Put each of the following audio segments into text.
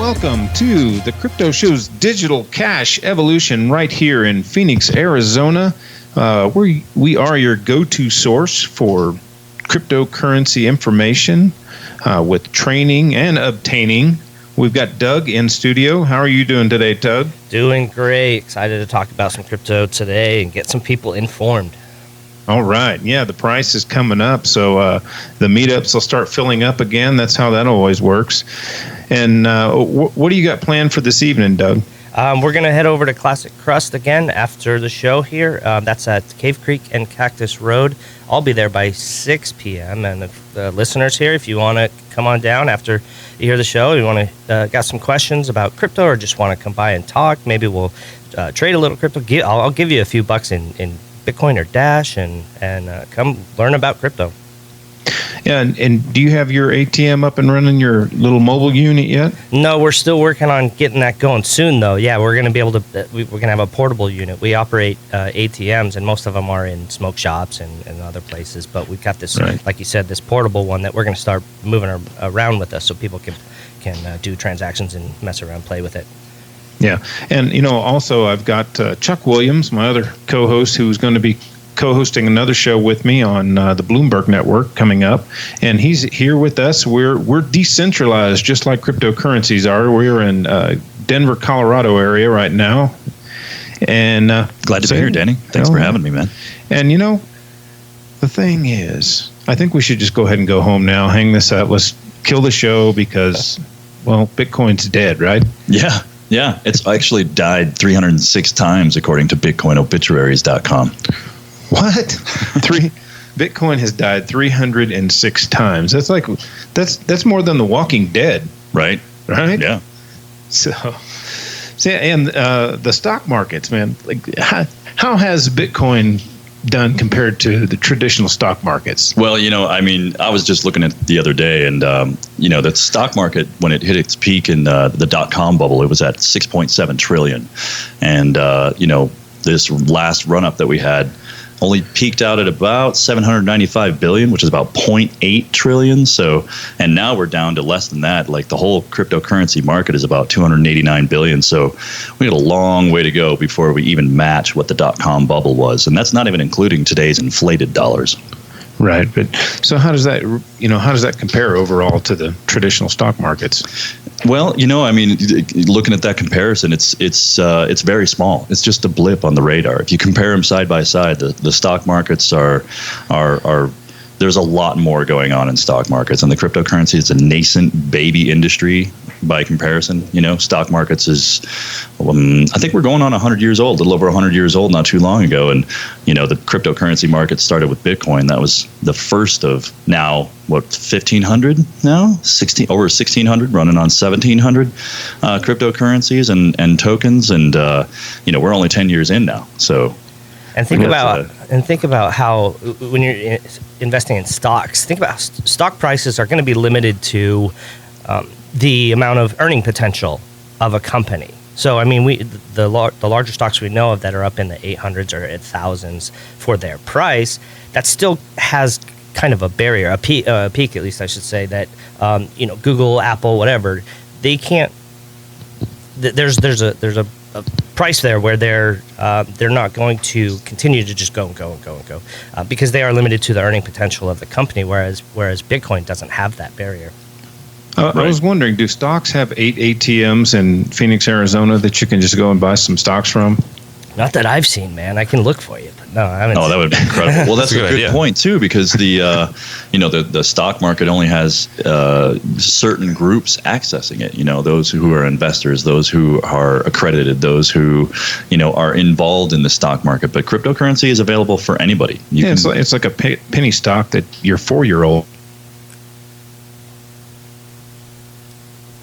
welcome to the Crypto Show's Digital Cash Evolution right here in Phoenix, Arizona. We are your go-to source for cryptocurrency information with training and obtaining. We've got Doug in studio. How are you doing today, Doug? Doing great. Excited to talk about some crypto today and get some people informed. All right. Yeah, the price is coming up, so the meetups will start filling up again. That's how that always works. And what do you got planned for this evening, Doug? We're going to head over to Classic Crust again after the show here. That's at Cave Creek and Cactus Road. I'll be there by 6 p.m. And the listeners here, if you want to come on down after you hear the show, you want to got some questions about crypto or just want to come by and talk, maybe we'll trade a little crypto. I'll give you a few bucks in Bitcoin or Dash and come learn about crypto. Yeah, and do you have your ATM up and running, your little mobile unit yet? No, we're still working on getting that going soon, though. Yeah, we're going to be able to, we're going to have a portable unit. We operate ATMs, and most of them are in smoke shops and other places. But we've got this, right, like you said, this portable one that we're going to start moving around with us so people can do transactions and mess around, play with it. Yeah, and also I've got Chuck Williams, my other co-host, who's going to be co-hosting another show with me on the Bloomberg Network coming up, and he's here with us. We're decentralized, just like cryptocurrencies are. We're in Denver, Colorado area right now, and glad to be here, Danny. Thanks for having me, man. And the thing is, I think we should just go ahead and go home now. Hang this up. Let's kill the show because, well, Bitcoin's dead, right? Yeah, it's actually died 306 times according to BitcoinObituaries.com. What? Bitcoin has died 306 times. That's more than The Walking Dead. Right? Yeah. So and the stock markets, man. Like, how has Bitcoin done compared to the traditional stock markets? Well, I was just looking at it the other day, and the stock market, when it hit its peak in the dot-com bubble, it was at 6.7 trillion, and this last run-up that we had only peaked out at about 795 billion, which is about 0.8 trillion. So, and now we're down to less than that. Like, the whole cryptocurrency market is about 289 billion. So we got a long way to go before we even match what the dot-com bubble was. And that's not even including today's inflated dollars. Right. But so how does that compare overall to the traditional stock markets? Well, looking at that comparison, it's very small. It's just a blip on the radar. If you compare them side by side, the stock markets are there's a lot more going on in stock markets, and the cryptocurrency is a nascent baby industry by comparison. Stock markets is, I think we're going on 100 years old, a little over 100 years old, not too long ago. And, the cryptocurrency market started with Bitcoin. That was the first of now, 1,500 now? Over 1,600, running on 1,700 cryptocurrencies and tokens. And, we're only 10 years in now. So. And think about how when you're investing in stocks, think about stock prices are going to be limited to the amount of earning potential of a company. So, the larger stocks we know of that are up in the 800s or 1000s for their price, that still has kind of a barrier, a peak at least I should say, that Google, Apple, whatever, they can't. There's a price there where they're not going to continue to just go because they are limited to the earning potential of the company, whereas Bitcoin doesn't have that barrier. Right. I was wondering, do stocks have 8 ATMs in Phoenix, Arizona that you can just go and buy some stocks from? Not that I've seen, man. I can look for you, but no, I haven't. Oh, that would be incredible. Well, that's a good point too, because the stock market only has certain groups accessing it. Those who are investors, those who are accredited, those who are involved in the stock market. But cryptocurrency is available for anybody. It's like a penny stock that your 4-year-old.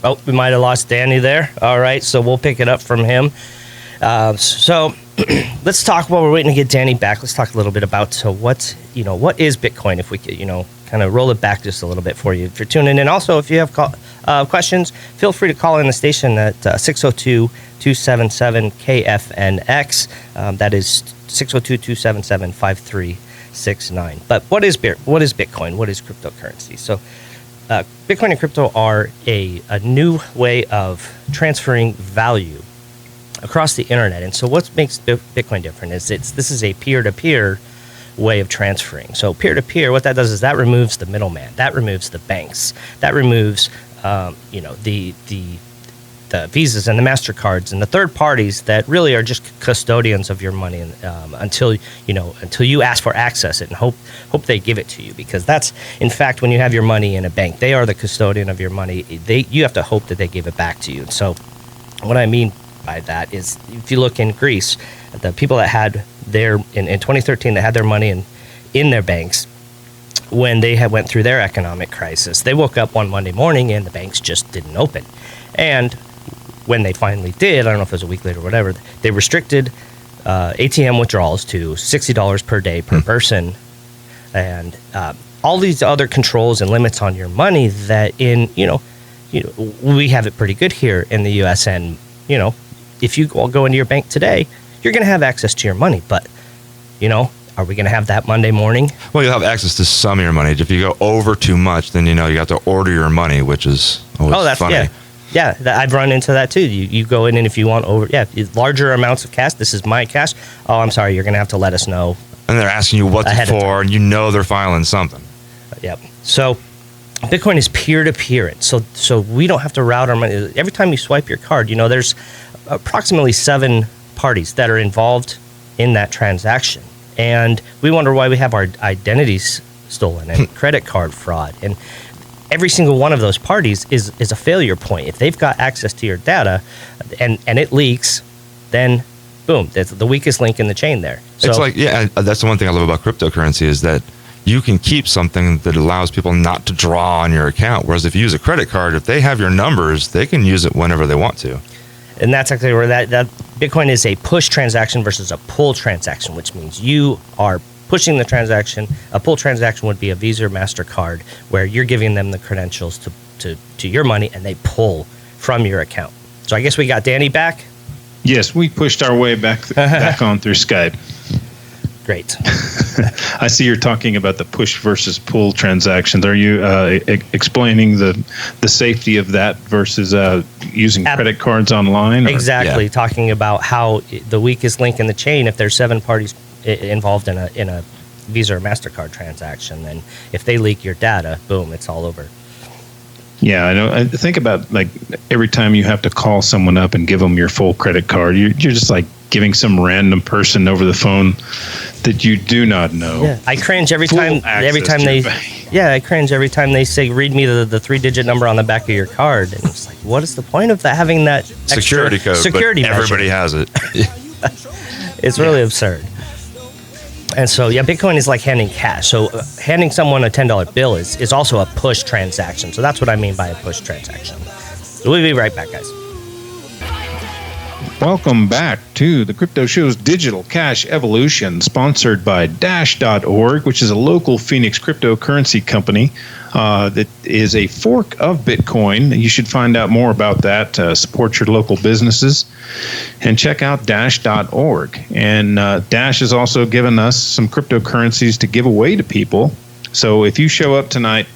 Oh, we might have lost Danny there. All right, so we'll pick it up from him. So let's talk while we're waiting to get Danny back. Let's talk a little bit about what is Bitcoin. If we could, kind of roll it back just a little bit for you if you're tuning in. Also, if you have questions, feel free to call in the station at 602-277-KFNX. That is 602-277-5369. But what is Bitcoin? What is cryptocurrency? So Bitcoin and crypto are a new way of transferring value across the internet. And so what makes Bitcoin different is this is a peer-to-peer way of transferring. So peer-to-peer, what that does is that removes the middleman. That removes the banks. That removes the Visas and the MasterCards and the third parties that really are just custodians of your money until you ask for access it and hope they give it to you, because that's, in fact, when you have your money in a bank, they are the custodian of your money. You have to hope that they give it back to you. So what I mean by that is, if you look in Greece, the people that had their in 2013 that had their money in their banks, when they went through their economic crisis, they woke up one Monday morning and the banks just didn't open. And when they finally did, I don't know if it was a week later or whatever, they restricted ATM withdrawals to $60 per day per person, and all these other controls and limits on your money that we have it pretty good here in the U.S. And if you go into your bank today, you're going to have access to your money, but are we going to have that Monday morning? Well, you'll have access to some of your money. If you go over too much, then you have to order your money, which is always funny. Yeah, I've run into that too. You go in, and if you want larger amounts of cash, this is my cash. Oh, I'm sorry, you're going to have to let us know. And they're asking you what's it for, and they're filing something. Yep. So Bitcoin is peer-to-peer. So we don't have to route our money. Every time you swipe your card, there's approximately 7 parties that are involved in that transaction. And we wonder why we have our identities stolen and credit card fraud. And every single one of those parties is a failure point. If they've got access to your data and it leaks, then boom, that's the weakest link in the chain there. So, it's like, that's the one thing I love about cryptocurrency is that you can keep something that allows people not to draw on your account. Whereas if you use a credit card, if they have your numbers, they can use it whenever they want to. And that's actually where that Bitcoin is a push transaction versus a pull transaction, which means you are pushing the transaction. A pull transaction would be a Visa or MasterCard, where you're giving them the credentials to your money, and they pull from your account. So I guess we got Danny back? Yes, we pushed our way back on through Skype. Great. I see you're talking about the push versus pull transactions. Are you explaining the safety of that versus using credit cards online? Exactly. Yeah. Talking about how the weakest link in the chain, if there's 7 parties involved in a Visa or MasterCard transaction, then if they leak your data, boom, it's all over. Yeah, I know. I think about like every time you have to call someone up and give them your full credit card, you're just like giving some random person over the phone that you do not know. Yeah, I cringe every time they. Yeah, I cringe every time they say, "Read me the 3-digit number on the back of your card," and it's like, what is the point of that? Having that security code, security but everybody has it. It's really absurd. And so, Bitcoin is like handing cash. So handing someone a $10 bill is also a push transaction. So that's what I mean by a push transaction. So we'll be right back, guys. Welcome back to the Crypto Show's Digital Cash Evolution, sponsored by Dash.org, which is a local Phoenix cryptocurrency company that is a fork of Bitcoin. You should find out more about that, support your local businesses, and check out Dash.org. And Dash has also given us some cryptocurrencies to give away to people. So if you show up tonight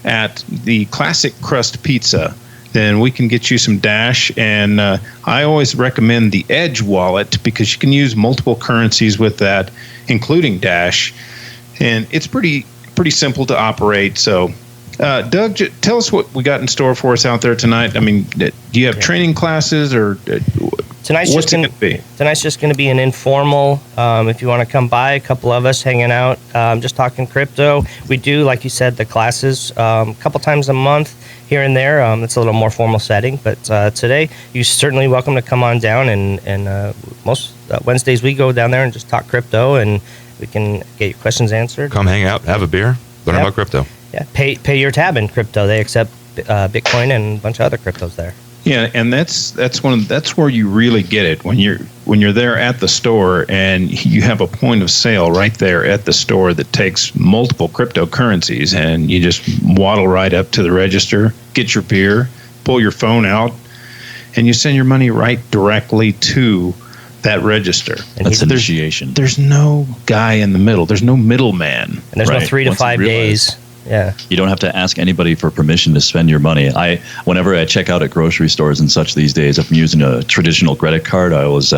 at the Classic Crust Pizza, then we can get you some Dash. And I always recommend the Edge wallet because you can use multiple currencies with that, including Dash. And it's pretty simple to operate. So, Doug, tell us what we got in store for us out there tonight. I mean, do you have training classes or tonight's what's it going to be? Tonight's just going to be an informal. If you want to come by, a couple of us hanging out, just talking crypto. We do, like you said, the classes a couple times a month. Here and there, it's a little more formal setting, but today you're certainly welcome to come on down. And most Wednesdays we go down there and just talk crypto, and we can get your questions answered. Come hang out, have a beer, learn about crypto. Yeah, pay your tab in crypto. They accept Bitcoin and a bunch of other cryptos there. Yeah, and that's where you really get it when you're there at the store and you have a point of sale right there at the store that takes multiple cryptocurrencies, and you just waddle right up to the register, get your beer, pull your phone out, and you send your money right directly to that register. And that's initiation. There's no guy in the middle. There's no middleman. And there's no 3 to 5 days Yeah. You don't have to ask anybody for permission to spend your money. Whenever I check out at grocery stores and such these days, if I'm using a traditional credit card, I always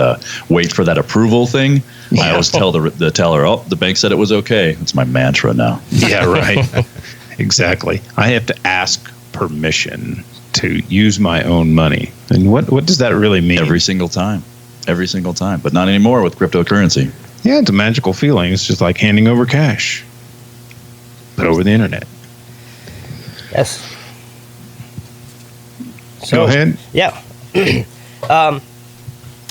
wait for that approval thing. I always tell the teller, "Oh, the bank said it was okay." It's my mantra now. Yeah, right. Exactly. I have to ask permission to use my own money. And what does that really mean? Every single time, but not anymore with cryptocurrency. Yeah, it's a magical feeling. It's just like handing over cash, but over the internet. Yes. Go ahead. Yeah. I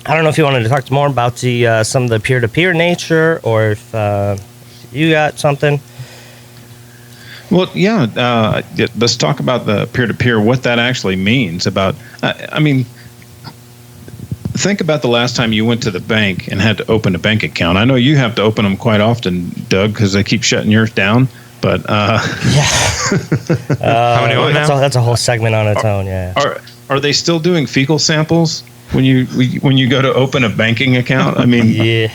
don't know if you wanted to talk more about the some of the peer-to-peer nature, or if you got something. Well, yeah. Let's talk about the peer-to-peer. What that actually means. About, I mean, think about the last time you went to the bank and had to open a bank account. I know you have to open them quite often, Doug, because they keep shutting yours down. But Yeah. How many are now? That's a whole segment on its own. Yeah. are they still doing fecal samples when you go to open a banking account? I mean, Yeah.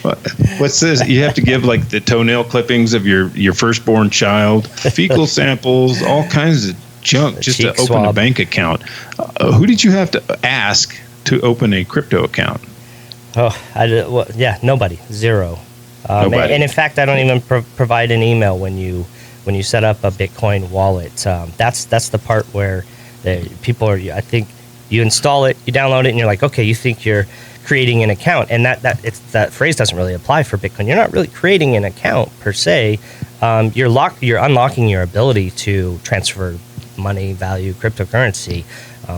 what's this? You have to give like the toenail clippings of your firstborn child, fecal samples, all kinds of junk just to cheek open a swab. bank account. Who did you have to ask to open a crypto account? Oh, nobody, zero. Nobody. And in fact, I don't even provide an email when you set up a Bitcoin wallet. That's the part where people are. I think you install it, you download it, and you're like, okay, you think you're creating an account, and that phrase doesn't really apply for Bitcoin. You're not really creating an account per se. You're unlocking your ability to transfer money, value, cryptocurrency.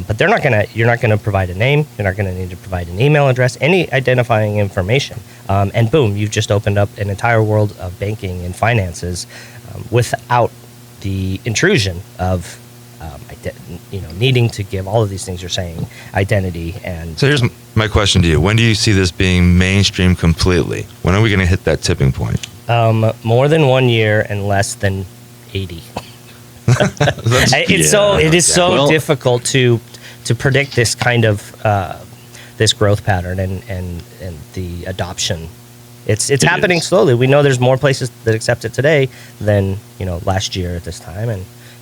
But you're not gonna provide a name. You're not gonna need to provide an email address, any identifying information. And boom, you've just opened up an entire world of banking and finances without the intrusion of needing to give all of these things you're saying, identity and. So here's my question to you: when do you see this being mainstream completely? When are we going to hit that tipping point? More than 1 year and less than 80. It is so difficult to predict this kind of this growth pattern and the adoption. It's happening slowly. We know there's more places that accept it today than last year at this time,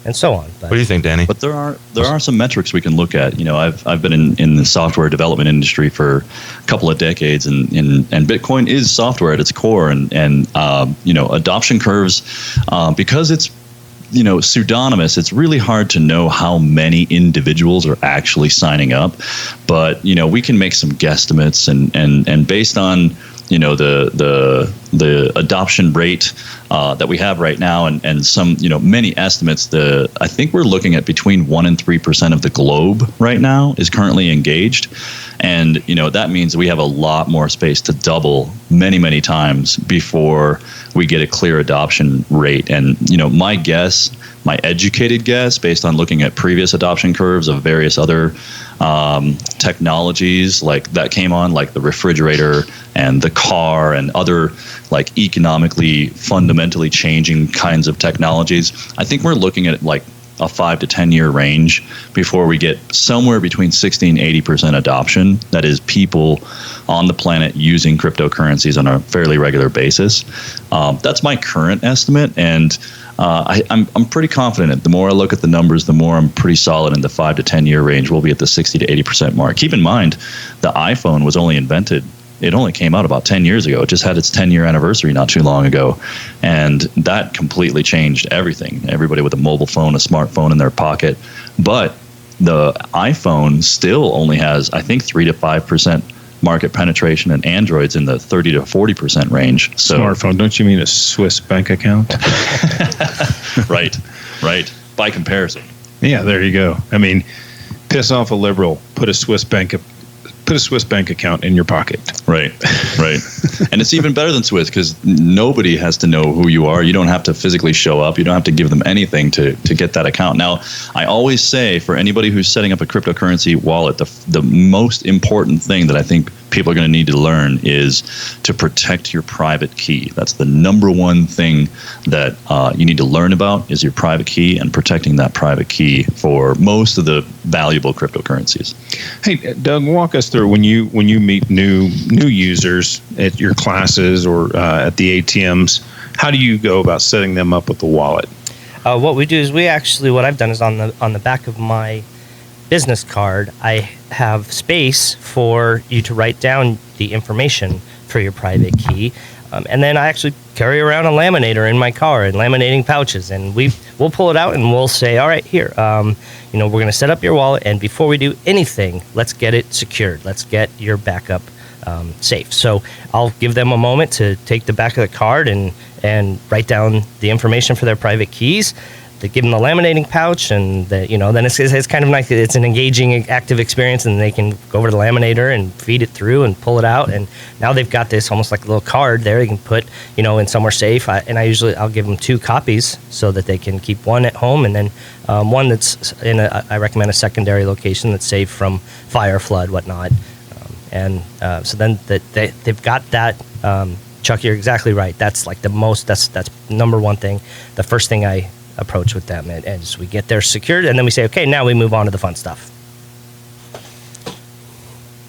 and so on. But What do you think, Danny? But there are some metrics we can look at. I've been in the software development industry for a couple of decades, and Bitcoin is software at its core, and adoption curves, because it's pseudonymous, it's really hard to know how many individuals are actually signing up. But we can make some guesstimates, and based on the adoption rate that we have right now, and some many estimates, I think we're looking at between 1% and 3% of the globe right now is currently engaged, and that means we have a lot more space to double many times before we get a clear adoption rate. And my educated guess, based on looking at previous adoption curves of various other technologies like that came on, like the refrigerator and the car and other like economically fundamentally changing kinds of technologies, I think we're looking at like a 5 to 10 year range before we get somewhere between 60 and 80% adoption. That is, people on the planet using cryptocurrencies on a fairly regular basis. That's my current estimate, and I'm pretty confident. The more I look at the numbers, the more I'm pretty solid in the 5 to 10 year range. We'll be at the 60 to 80% mark. Keep in mind, the iPhone was only invented. It only came out about 10 years ago. It just had its 10-year anniversary not too long ago. And that completely changed everything. Everybody with a mobile phone, a smartphone in their pocket. But the iPhone still only has, I think, 3 to 5% market penetration, and Android's in the 30 to 40% range. So Smartphone, don't you mean a Swiss bank account? Right. By comparison. Yeah, there you go. I mean, piss off a liberal, put a Swiss bank account in your pocket. Right. And it's even better than Swiss because nobody has to know who you are. You don't have to physically show up. You don't have to give them anything to get that account. Now, I always say for anybody who's setting up a cryptocurrency wallet, the most important thing that I think people are going to need to learn is to protect your private key. That's the number one thing that you need to learn about, is your private key and protecting that private key for most of the valuable cryptocurrencies. Hey, Doug, walk us through when you meet new users at your classes or at the ATMs. How do you go about setting them up with the wallet? what we do is what I've done is on the back of my business card, I have space for you to write down the information for your private key. And then I actually carry around a laminator in my car and laminating pouches, and we'll pull it out and we'll say, all right, here, we're going to set up your wallet, and before we do anything, let's get it secured. Let's get your backup safe. So I'll give them a moment to take the back of the card and write down the information for their private keys. They give them the laminating pouch, and then it's kind of like it's an engaging, active experience, and they can go over to the laminator and feed it through and pull it out, and now they've got this almost like a little card there they can put in somewhere safe. I'll give them 2 copies so that they can keep one at home, and then one that's I recommend a secondary location that's safe from fire, flood, whatnot, so then they've got that. Chuck, you're exactly right. That's like that's number one thing. The first thing I approach with them, and so we get there secured, and then we say, okay, now we move on to the fun stuff.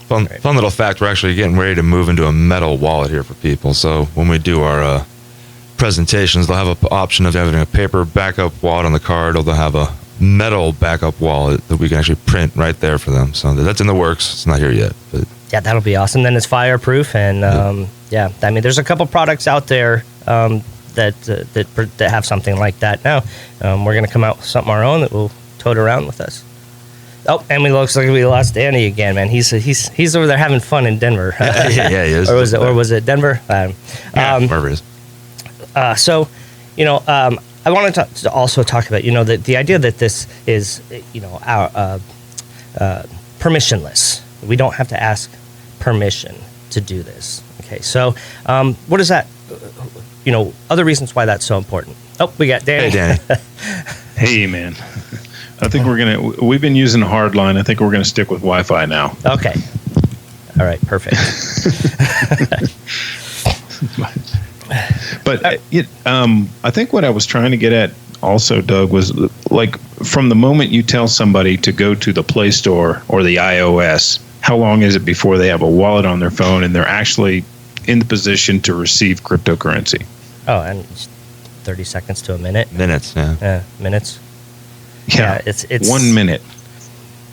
Fun little fact, we're actually getting ready to move into a metal wallet here for people. So when we do our presentations, they'll have an option of having a paper backup wallet on the card, or they'll have a metal backup wallet that we can actually print right there for them. So that's in the works. It's not here yet, but yeah, that'll be awesome. Then it's fireproof, and I mean, there's a couple products out there that have something like that now. We're going to come out with something our own that we'll tote around with us. Oh, and we looks like we lost Danny again, man. He's over there having fun in Denver. yeah, he is. or was it Denver? Wherever it is. I wanted to also talk about the idea that this is our permissionless. We don't have to ask permission to do this. Okay, so what is that? Other reasons why that's so important. Oh, we got Danny. Hey, Danny. Hey, man. I think we've been using Hardline. I think we're going to stick with Wi-Fi now. Okay. All right, perfect. But I think what I was trying to get at also, Doug, was like from the moment you tell somebody to go to the Play Store or the iOS, how long is it before they have a wallet on their phone and they're actually in the position to receive cryptocurrency? Oh, and 30 seconds to a minute. Minutes, yeah. Minutes. Yeah, it's 1 minute.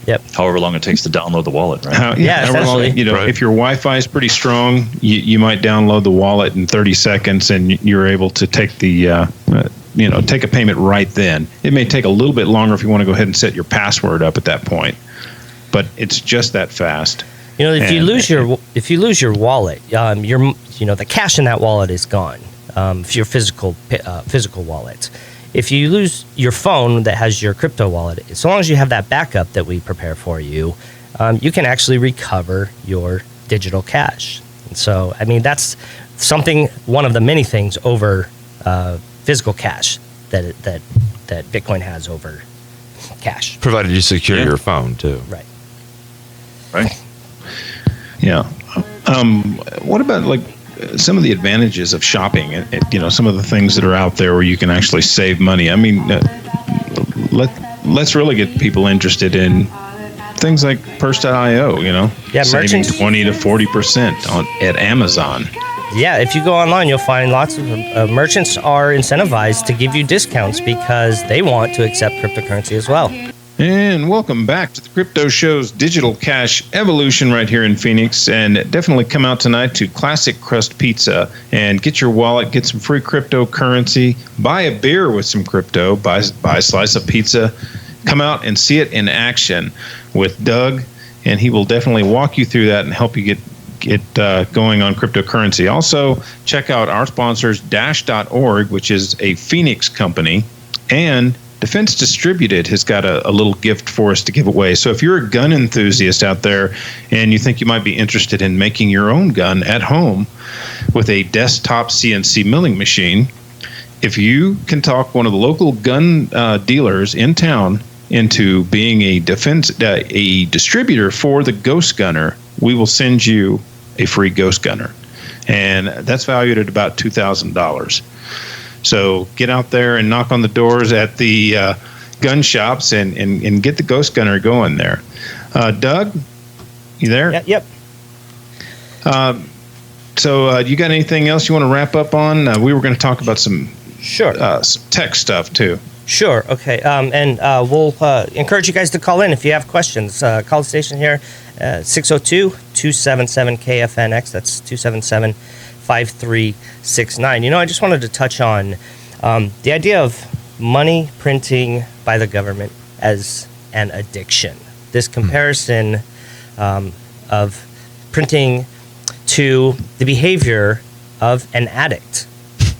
Yep. However long it takes to download the wallet, right? However essentially. long, Right. If your Wi-Fi is pretty strong, you might download the wallet in 30 seconds, and you're able to take the take a payment right then. It may take a little bit longer if you want to go ahead and set your password up at that point, but it's just that fast. If you lose your wallet, the cash in that wallet is gone. If your physical wallet. If you lose your phone that has your crypto wallet, as long as you have that backup that we prepare for you, you can actually recover your digital cash. And so, I mean, that's one of the many things over physical cash that Bitcoin has over cash. Provided you secure your phone too. Right. Yeah. What about like some of the advantages of shopping? Some of the things that are out there where you can actually save money. I mean, let's really get people interested in things like Purse.io. Saving merchants 20 to 40% at Amazon. Yeah, if you go online, you'll find lots of merchants are incentivized to give you discounts because they want to accept cryptocurrency as well. And welcome back to the Crypto Show's Digital Cash Evolution right here in Phoenix. And definitely come out tonight to Classic Crust Pizza and get your wallet, get some free cryptocurrency, buy a beer with some crypto, buy a slice of pizza. Come out and see it in action with Doug, and he will definitely walk you through that and help you get going on cryptocurrency. Also, check out our sponsors, Dash.org, which is a Phoenix company, and Defense Distributed has got a little gift for us to give away. So if you're a gun enthusiast out there and you think you might be interested in making your own gun at home with a desktop CNC milling machine, if you can talk one of the local gun dealers in town into being a distributor for the Ghost Gunner, we will send you a free Ghost Gunner. And that's valued at about $2,000. So get out there and knock on the doors at the gun shops and get the Ghost Gunner going there. Doug, you there? Yeah, yep. So you got anything else you want to wrap up on? We were going to talk about some Sure. some tech stuff too. Sure. Okay. And we'll encourage you guys to call in if you have questions. Call the station here, 602-277-KFNX. That's 277-5369. You know, I just wanted to touch on the idea of money printing by the government as an addiction. This comparison of printing to the behavior of an addict.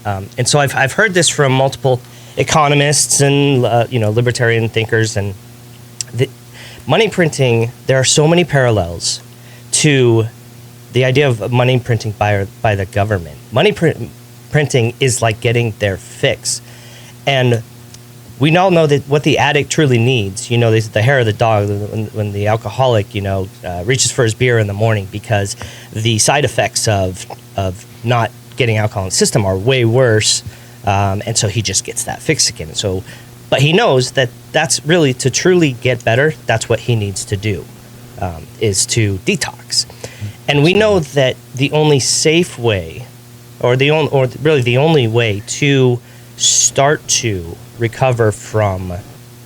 And so I've heard this from multiple economists and libertarian thinkers, and the money printing, there are so many parallels to the idea of money printing by the government. Money printing is like getting their fix, and we all know that what the addict truly needs, the hair of the dog, when the alcoholic reaches for his beer in the morning because the side effects of not getting alcohol in the system are way worse. And so he just gets that fix again. But he knows that that's really, to truly get better, that's what he needs to do, is to detox. And we know that the only safe way, or really the only way to start to recover from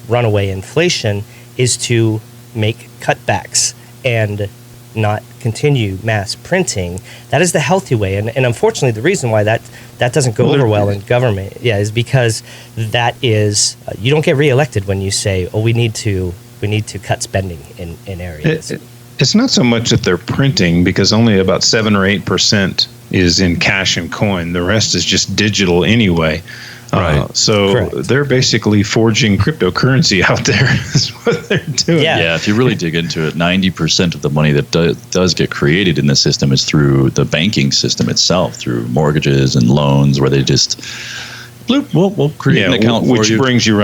runaway inflation is to make cutbacks and not continue mass printing. That is the healthy way, and unfortunately the reason why that doesn't go over well in government is because that is you don't get reelected when you say, we need to cut spending in areas. It's not so much that they're printing, because only about 7 or 8% is in cash and coin. The rest is just digital anyway. Right. So Correct. they're basically forging cryptocurrency out there is what they're doing. Yeah. If you really dig into it, 90% of the money that does get created in the system is through the banking system itself, through mortgages and loans, where they just bloop, we'll create an account for which you. brings you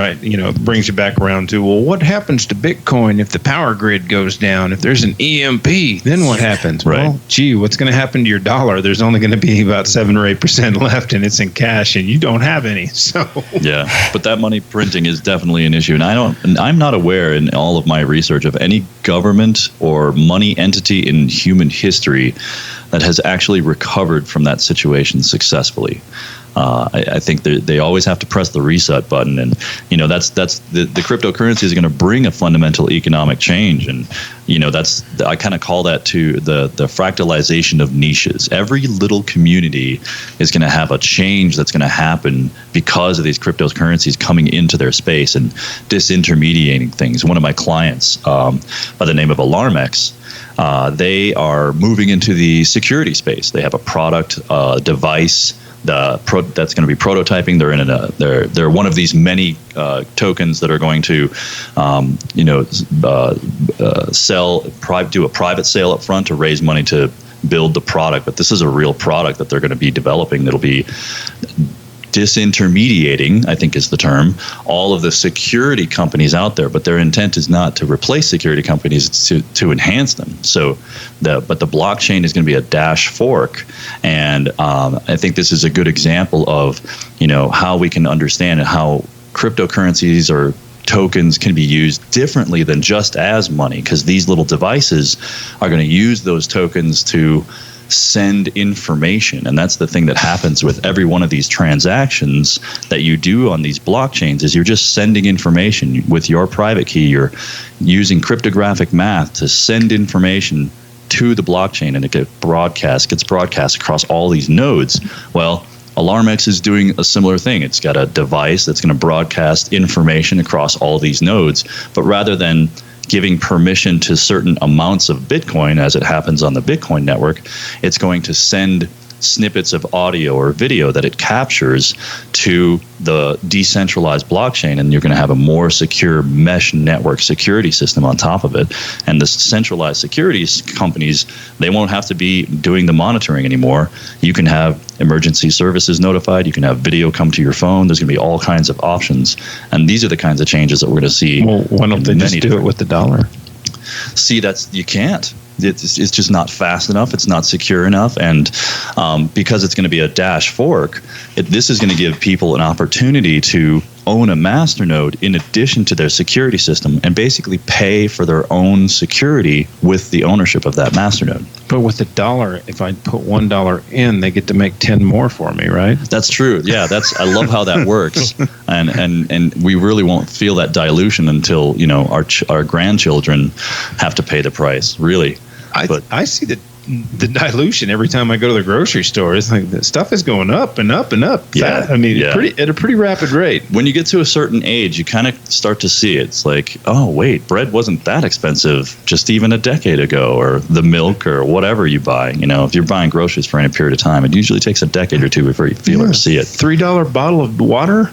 brings you back around to, well, what happens to Bitcoin if the power grid goes down? If there's an EMP, then what happens? Right. Well, what's going to happen to your dollar? There's only going to be about 7 or 8% left, and it's in cash, and you don't have any. So Yeah, but that money printing is definitely an issue, and I'm not aware in all of my research of any government or money entity in human history that has actually recovered from that situation successfully. I think they always have to press the reset button, and that's the cryptocurrency is going to bring a fundamental economic change, and I kind of call that to the fractalization of niches. Every little community is going to have a change that's going to happen because of these cryptocurrencies coming into their space and disintermediating things. One of my clients, by the name of Alarmex, they are moving into the security space. They have a product, device that's going to be prototyping. They're one of these many tokens that are going to, do a private sale up front to raise money to build the product. But this is a real product that they're going to be developing that'll be disintermediating, I think is the term, all of the security companies out there. But their intent is not to replace security companies, it's to enhance them. But the blockchain is going to be a dash fork, and I think this is a good example of how we can understand how cryptocurrencies or tokens can be used differently than just as money, because these little devices are going to use those tokens to send information. And that's the thing that happens with every one of these transactions that you do on these blockchains, is you're just sending information with your private key. You're using cryptographic math to send information to the blockchain, and it gets broadcast across all these nodes. Well, Alarmex is doing a similar thing. It's got a device that's going to broadcast information across all these nodes, but rather than giving permission to certain amounts of Bitcoin, as it happens on the Bitcoin network, it's going to send snippets of audio or video that it captures to the decentralized blockchain, and you're going to have a more secure mesh network security system on top of it. And the centralized securities companies, they won't have to be doing the monitoring anymore. You can have emergency services notified. You can have video come to your phone. There's going to be all kinds of options. And these are the kinds of changes that we're going to see. Well, why don't they just do it with the dollar? See, you can't. It's just not fast enough. It's not secure enough. And because it's going to be a dash fork, this is going to give people an opportunity to own a masternode in addition to their security system and basically pay for their own security with the ownership of that masternode. But with $1, if I put $1 in, they get to make 10 more for me, right? That's true. Yeah, I love how that works, and we really won't feel that dilution until our grandchildren have to pay the price. Really, I see the dilution every time I go to the grocery store. It's like the stuff is going up and up and up. Yeah, I mean, at a pretty rapid rate. When you get to a certain age, you kind of start to see it. It's like, oh wait, bread wasn't that expensive just even a decade ago, or the milk or whatever you buy. If you're buying groceries for any period of time, it usually takes a decade or two before you feel or see it. $3 bottle of water.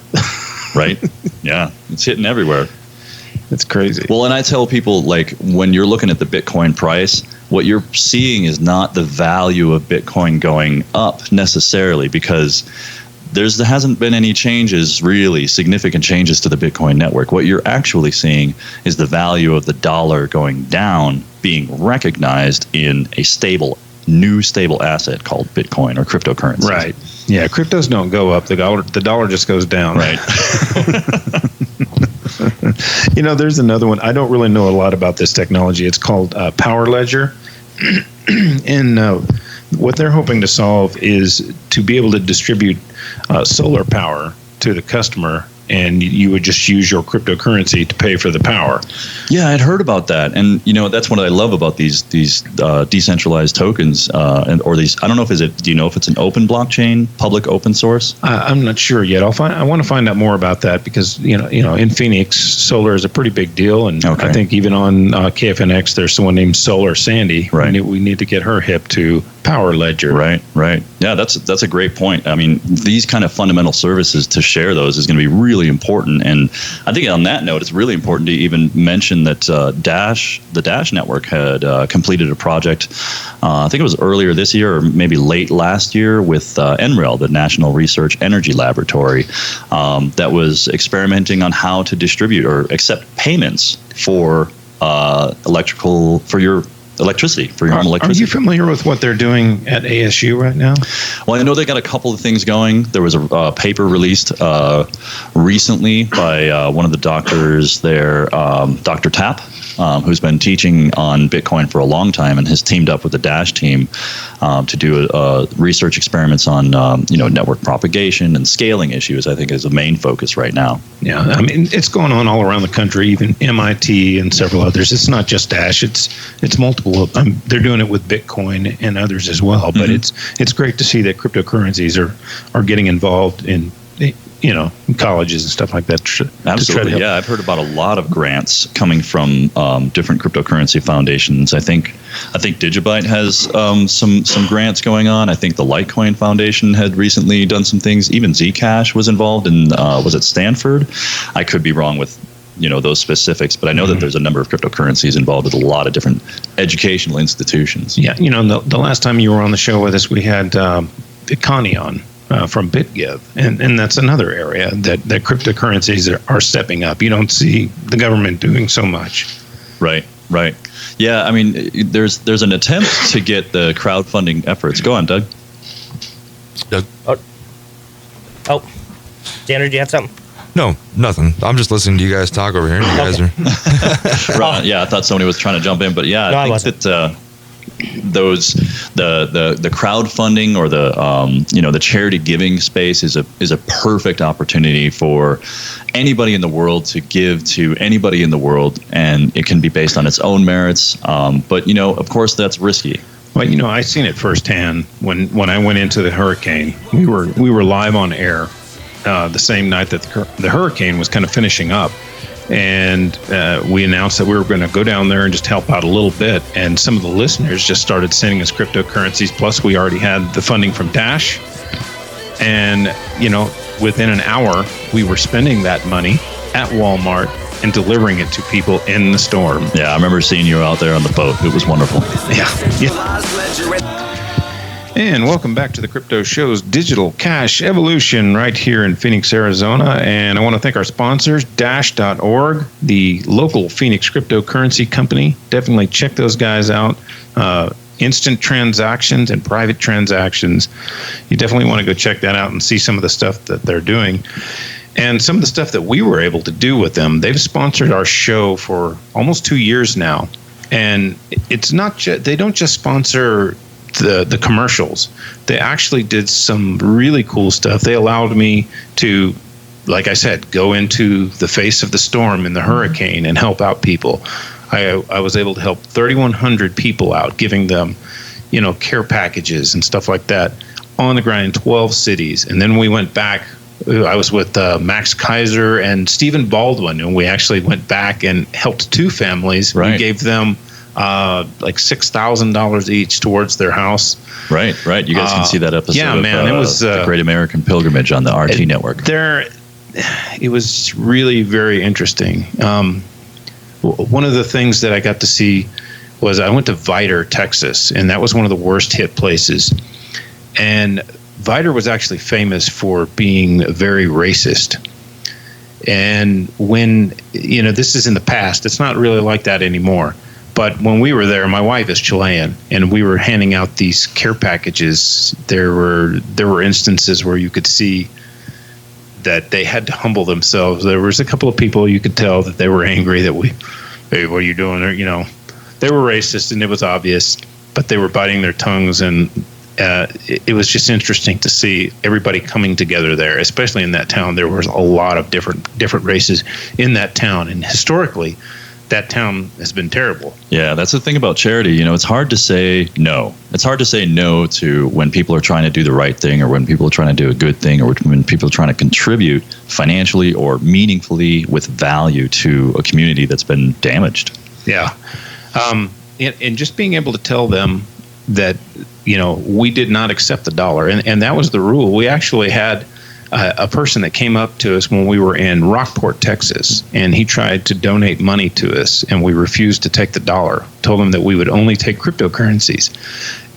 Right? Yeah, it's hitting everywhere. It's crazy. Well, and I tell people, like, when you're looking at the Bitcoin price, what you're seeing is not the value of Bitcoin going up necessarily, because there hasn't been any changes, really significant changes to the Bitcoin network. What you're actually seeing is the value of the dollar going down, being recognized in a new stable asset called Bitcoin or cryptocurrency. Right. Yeah, cryptos don't go up. The dollar just goes down. Right. There's another one. I don't really know a lot about this technology. It's called Power Ledger. And what they're hoping to solve is to be able to distribute solar power to the customer, and you would just use your cryptocurrency to pay for the power. Yeah, I'd heard about that, and that's what I love about these decentralized tokens, or these. I don't know do you know if it's an open blockchain, public open source? I'm not sure yet. I want to find out more about that, because in Phoenix, solar is a pretty big deal, and okay. I think even on KFNX, there's someone named Solar Sandy. Right. We need to get her hip to Power Ledger. Right. Yeah, that's a great point. I mean, these kind of fundamental services, to share those is going to be really important. And I think on that note, it's really important to even mention that the Dash network had completed a project, I think it was earlier this year or maybe late last year, with NREL, the National Research Energy Laboratory, that was experimenting on how to distribute or accept payments for your electricity, for your home electricity. Are you familiar with what they're doing at ASU right now? Well, I know they got a couple of things going. There was a paper released recently by one of the doctors there, Dr. Tapp, who's been teaching on Bitcoin for a long time and has teamed up with the Dash team to do research experiments on network propagation and scaling issues. I think is the main focus right now. Yeah, I mean, it's going on all around the country, even MIT and several others. It's not just Dash; it's multiple. They're doing it with Bitcoin and others as well. But it's great to see that cryptocurrencies are getting involved in colleges and stuff like that. Absolutely, yeah. I've heard about a lot of grants coming from different cryptocurrency foundations. I think Digibyte has some grants going on. I think the Litecoin Foundation had recently done some things. Even Zcash was involved in was it Stanford? I could be wrong with those specifics, but I know that there's a number of cryptocurrencies involved with a lot of different educational institutions. Yeah, the last time you were on the show with us, we had Connie on. From BitGive, and that's another area that cryptocurrencies are stepping up. You don't see the government doing so much. Right. Yeah, I mean, there's an attempt to get the crowdfunding efforts. Go on, Doug. Oh, Tanner, do you have something? No, nothing. I'm just listening to you guys talk over here. You guys are. Right, yeah, I thought somebody was trying to jump in, but yeah, No, I think that the crowdfunding or the charity giving space is a perfect opportunity for anybody in the world to give to anybody in the world, and it can be based on its own merits. But of course, that's risky. Well, I seen it firsthand when I went into the hurricane. We were live on air the same night that the hurricane was kind of finishing up. And we announced that we were going to go down there and just help out a little bit. And some of the listeners just started sending us cryptocurrencies. Plus, we already had the funding from Dash. And, within an hour, we were spending that money at Walmart and delivering it to people in the storm. Yeah, I remember seeing you out there on the boat. It was wonderful. Yeah. And welcome back to the Crypto Show's Digital Cash Evolution right here in Phoenix, Arizona. And I want to thank our sponsors, Dash.org, the local Phoenix cryptocurrency company. Definitely check those guys out. Instant transactions and private transactions. You definitely want to go check that out and see some of the stuff that they're doing. And some of the stuff that we were able to do with them, they've sponsored our show for almost 2 years now. And it's not they don't just sponsor the commercials. They actually did some really cool stuff. They allowed me to, like I said, go into the face of the storm and the hurricane and help out people. I was able to help 3,100 people out, giving them, care packages and stuff like that on the ground in 12 cities. And then we went back. I was with Max Kaiser and Stephen Baldwin, and we actually went back and helped 2 families. Right. We gave them like $6,000 each towards their house. Right. You guys can see that episode. Yeah, man, it was the Great American Pilgrimage on the RT Network. It was really very interesting. One of the things that I got to see was I went to Vidor, Texas, and that was one of the worst hit places. And Vidor was actually famous for being very racist. And when, this is in the past, it's not really like that anymore. But when we were there, my wife is Chilean, and we were handing out these care packages. There were instances where you could see that they had to humble themselves. There was a couple of people you could tell that they were angry that hey, what are you doing there? They were racist, and it was obvious, but they were biting their tongues, and it was just interesting to see everybody coming together there, especially in that town. There was a lot of different races in that town, and historically, that town has been terrible. Yeah, that's the thing about charity. It's hard to say no. It's hard to say no to when people are trying to do the right thing, or when people are trying to do a good thing, or when people are trying to contribute financially or meaningfully with value to a community that's been damaged. Yeah. And just being able to tell them that, we did not accept the dollar. And that was the rule. We actually had a person that came up to us when we were in Rockport, Texas, and he tried to donate money to us, and we refused to take the dollar. Told him that we would only take cryptocurrencies.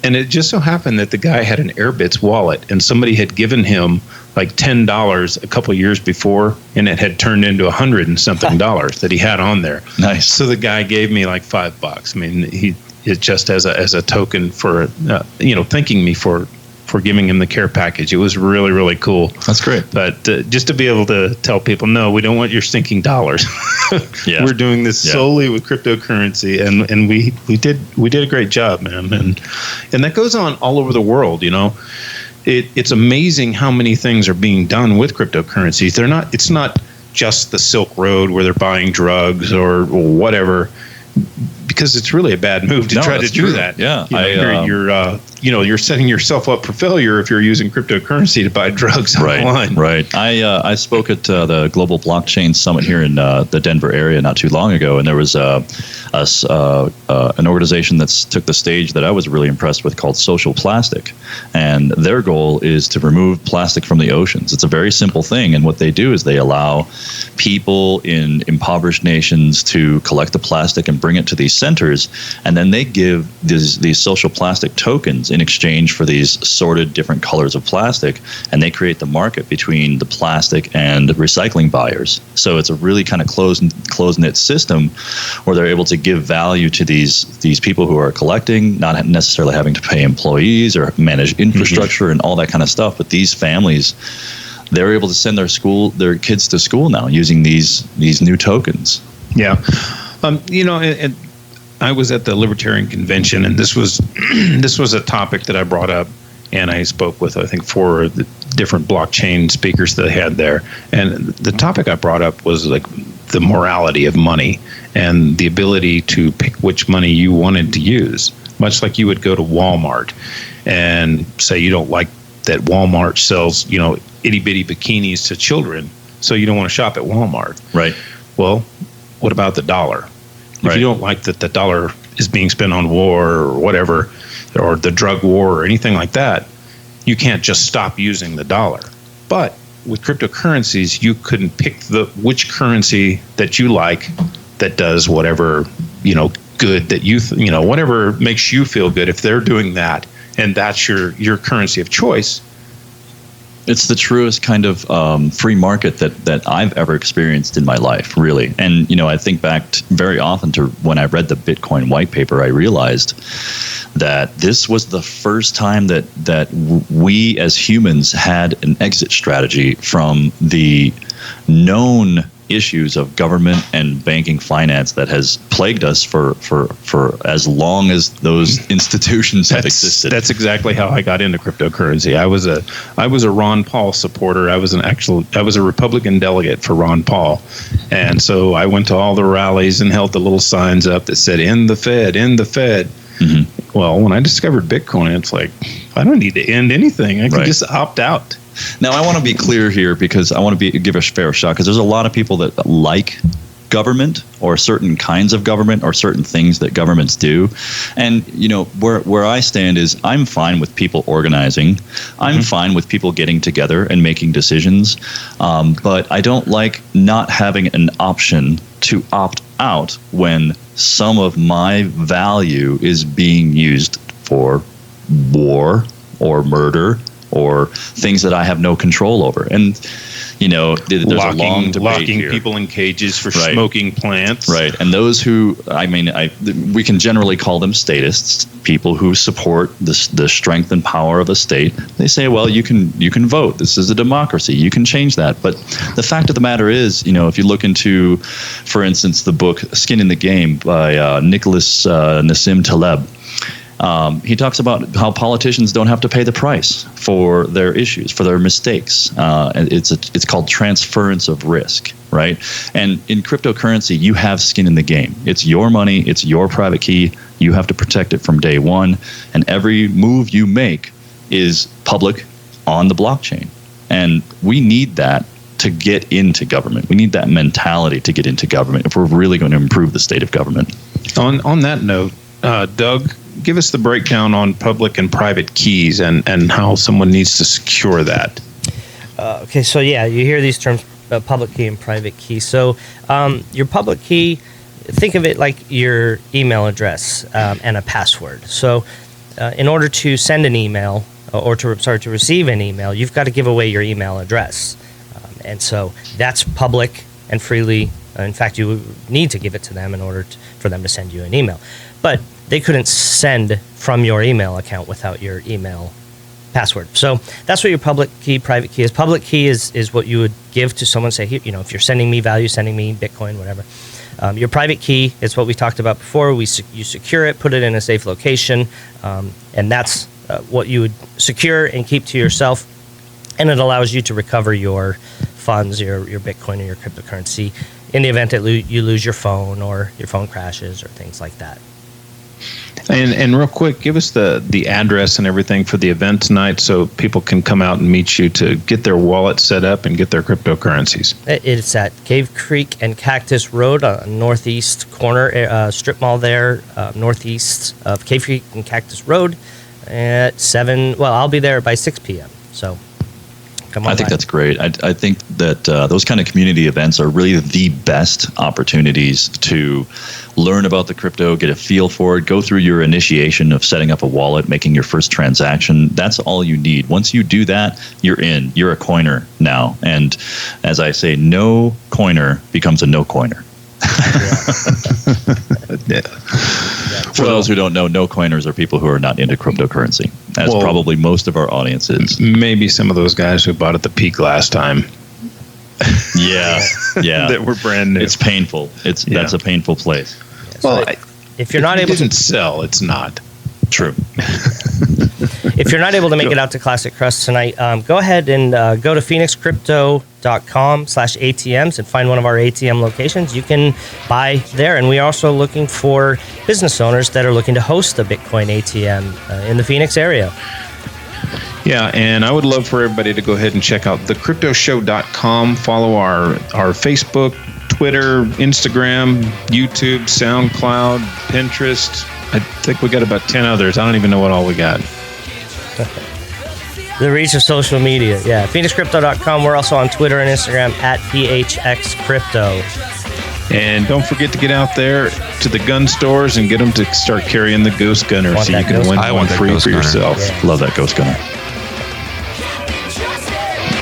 And it just so happened that the guy had an Airbitz wallet, and somebody had given him like $10 a couple of years before, and it had turned into $100 and something dollars that he had on there. Nice. So the guy gave me like $5. I mean, it just as a token for thanking me for giving him the care package. It was really, really cool. That's great. But just to be able to tell people, no, we don't want your stinking dollars. Yeah. We're doing this solely with cryptocurrency, and we did a great job, man. And that goes on all over the world. It's amazing how many things are being done with cryptocurrencies. It's not just the Silk Road where they're buying drugs or whatever, because it's really a bad move to try to do that. Yeah, you're setting yourself up for failure if you're using cryptocurrency to buy drugs online. Right. I spoke at the Global Blockchain Summit here in the Denver area not too long ago, and there was an organization that took the stage that I was really impressed with called Social Plastic, and their goal is to remove plastic from the oceans. It's a very simple thing, and what they do is they allow people in impoverished nations to collect the plastic and bring it to these centers, and then they give these social plastic tokens in exchange for these sorted different colors of plastic, and they create the market between the plastic and recycling buyers. So it's a really kind of closed-knit system where they're able to give value to these people who are collecting, not necessarily having to pay employees or manage infrastructure and all that kind of stuff. But these families, they're able to send their kids to school now using these new tokens. Yeah. And I was at the Libertarian Convention, and this was a topic that I brought up, and I spoke with, I think, 4 of the different blockchain speakers that they had there. And the topic I brought up was like the morality of money and the ability to pick which money you wanted to use, much like you would go to Walmart and say you don't like that Walmart sells, itty-bitty bikinis to children, so you don't want to shop at Walmart. Right. Well, what about the dollar? If you don't like that the dollar is being spent on war or whatever, or the drug war or anything like that, you can't just stop using the dollar. But with cryptocurrencies, you can pick which currency that you like that does whatever, good that you, whatever makes you feel good. If they're doing that and that's your currency of choice, It's the truest kind of free market that I've ever experienced in my life, really. And, I think back very often to when I read the Bitcoin white paper, I realized that this was the first time that we as humans had an exit strategy from the known issues of government and banking finance that has plagued us for as long as those institutions have existed. That's exactly how I got into cryptocurrency. I was a Ron Paul supporter. I was a Republican delegate for Ron Paul, and so I went to all the rallies and held the little signs up that said "End the Fed, end the Fed." Mm-hmm. Well, when I discovered Bitcoin, it's like I don't need to end anything. I can just opt out. Now, I want to be clear here because I want to give a fair shot, because there's a lot of people that like government or certain kinds of government or certain things that governments do. And, where I stand is I'm fine with people organizing. I'm fine with people getting together and making decisions. But I don't like not having an option to opt out when some of my value is being used for war or murder or things that I have no control over. And, there's a long debate locking here. people in cages for smoking plants. Right. And those who, we can generally call them statists, people who support the strength and power of a state. They say, well, you can vote. This is a democracy. You can change that. But the fact of the matter is, if you look into, for instance, the book Skin in the Game by Nicholas Nassim Taleb, he talks about how politicians don't have to pay the price for their issues, for their mistakes. And it's called transference of risk, right? And in cryptocurrency, you have skin in the game. It's your money. It's your private key. You have to protect it from day one. And every move you make is public on the blockchain. And we need that to get into government. We need that mentality to get into government if we're really going to improve the state of government. On that note, Doug, give us the breakdown on public and private keys and how someone needs to secure that. Okay, so you hear these terms, public key and private key. So your public key, think of it like your email address and a password. So in order to send an email or to receive an email, you've got to give away your email address. And so that's public and freely. In fact, you need to give it to them in order for them to send you an email. But they couldn't send from your email account without your email password. So that's what your public key, private key is. Public key is what you would give to someone, say, if you're sending me value, sending me Bitcoin, whatever. Your private key is what we talked about before. You secure it, put it in a safe location, and that's what you would secure and keep to yourself. And it allows you to recover your funds, your Bitcoin or your cryptocurrency, in the event that you lose your phone or your phone crashes or things like that. And real quick, give us the address and everything for the event tonight so people can come out and meet you to get their wallet set up and get their cryptocurrencies. It's at Cave Creek and Cactus Road, northeast corner strip mall there, northeast of Cave Creek and Cactus Road at 7. Well, I'll be there by 6 p.m. So come on. I think that's great. I think that those kind of community events are really the best opportunities to learn about the crypto, get a feel for it, go through your initiation of setting up a wallet, making your first transaction. That's all you need. Once you do that, you're in. You're a coiner now. And as I say, no coiner becomes a no coiner. Yeah. For those who don't know, no coiners are people who are not into cryptocurrency, as probably most of our audience is. Maybe some of those guys who bought at the peak last time. Yeah. That were brand new. It's painful. That's a painful place. So if you're not able to sell, it's not true. If you're not able to make it out to Classic Crust tonight, go ahead and go to phoenixcrypto.com/ATMs and find one of our ATM locations. You can buy there, and we are also looking for business owners that are looking to host a Bitcoin ATM in the Phoenix area. Yeah, and I would love for everybody to go ahead and check out thecryptoshow.com. Follow our Facebook, Twitter, Instagram, YouTube, SoundCloud, Pinterest. I think we got about 10 others. I don't even know what all we got. The reach of social media. Yeah, phoenixcrypto.com. We're also on Twitter and Instagram at PHXCrypto. And don't forget to get out there to the gun stores and get them to start carrying the Ghost Gunner so you can win one free for yourself. Yeah. Love that Ghost Gunner.